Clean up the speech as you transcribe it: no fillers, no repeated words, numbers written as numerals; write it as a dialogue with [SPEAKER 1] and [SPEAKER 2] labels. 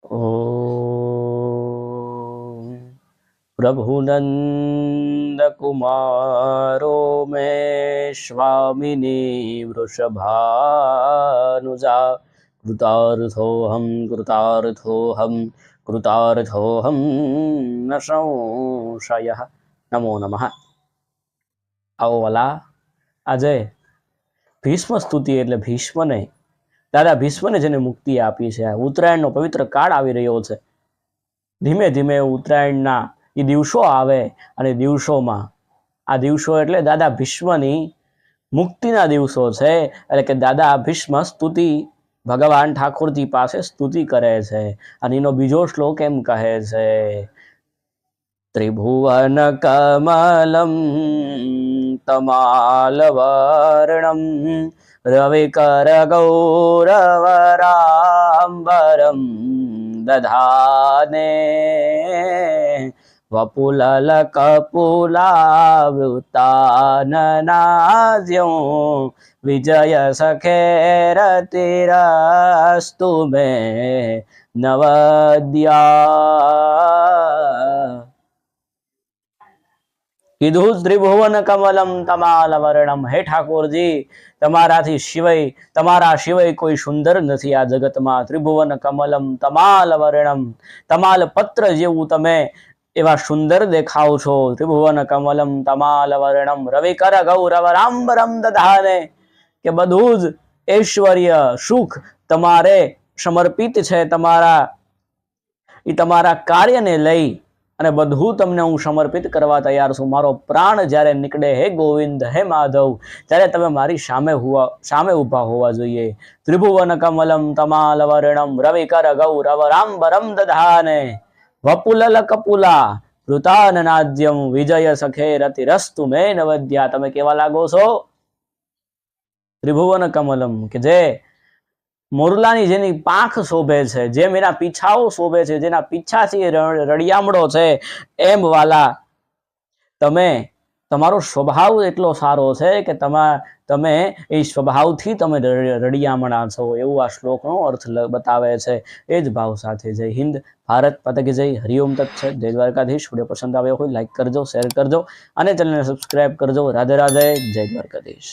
[SPEAKER 1] ओम प्रभुनंदकुमारो मे स्वामिनी वृषभानुजा कृतार्थोऽहं न संशयः। नमो नमः। आओ वाला આજે ભીષ્મ સ્તુતિ એટલે ભીષ્મને દાદા ભીષ્મને જેને મુક્તિ આપી છે। આ ઉત્તરાયણનો પવિત્ર કાળ આવી રહ્યો છે। ધીમે ધીમે ઉત્તરાયણના એ દિવસો આવે અને દિવસોમાં આ દિવસો એટલે દાદા ભીષ્મની મુક્તિના દિવસો છે। એટલે કે દાદા ભીષ્મ સ્તુતિ ભગવાન ઠાકોરજી પાસે સ્તુતિ કરે છે અને એનો બીજો શ્લોક એમ કહે છે, ત્રિભુવન કમલમ તમાલવર્ણમ રવિકર ગૌરવરામ્બરમ દધાને વપુલલ કપુલાવૃતાનનાદ્યો વિજય સખેરતિરસ્તુ મે નવદ્યા। કીધું ત્રિભુવન કમલમ તમાલવર્ણમ, હે ઠાકોરજી તમારા સિવાય કોઈ સુંદર નથી આ જગતમાં। ત્રિભુવન કમલમ તમાલવર્ણમ, તમાલ પત્ર જેવું તમે એવા સુંદર દેખાવ છો। ત્રિભુવન કમલમ તમાલવર્ણમ રવિકર ગૌરવરામ્બરમ દધાને, કે બધું જ ઐશ્વર્ય સુખ તમારે સમર્પિત છે। તમારા કાર્યને લઈ અને બધું તમને હું સમર્પિત કરવા તૈયાર છું। મારો પ્રાણ જ્યારે નીકળે હે ગોવિંદ હે માધવ ત્યારે તમે મારી સામે ઊભા હોવા જોઈએ। ત્રિભુવન કમલમ તમાલવર્ણમ રવિકર ગૌરવરામ્બરમ દધાને વપુલલ કપુલા વૃતાનનાદ્યમ વિજય સખેરતિરસ્તુ મે નવદ્યા। તમે કેવા લાગો છો? ત્રિભુવન કમલમ કે જે મોરલાની જેની પાંખ શોભે છે, જેમ એના પીછાઓ શોભે છે, જેના પીછાથી રળિયામણો છે, એમ વાલા તમારો સ્વભાવ એટલો સારો છે કે તમે એ સ્વભાવથી તમે રળિયામણા છો, એવું આ શ્લોકનો અર્થ બતાવે છે। એ જ ભાવ સાથે જય હિન્દ, ભારત માતા કી જય, હરિઓમ તત્સત, જય દ્વારકાધીશ। વિડીયો પસંદ આવ્યો હોય લાઈક કરજો, શેર કરજો અને ચેનલને સબસ્ક્રાઈબ કરજો। રાધે રાધે, જય દ્વારકાધીશ।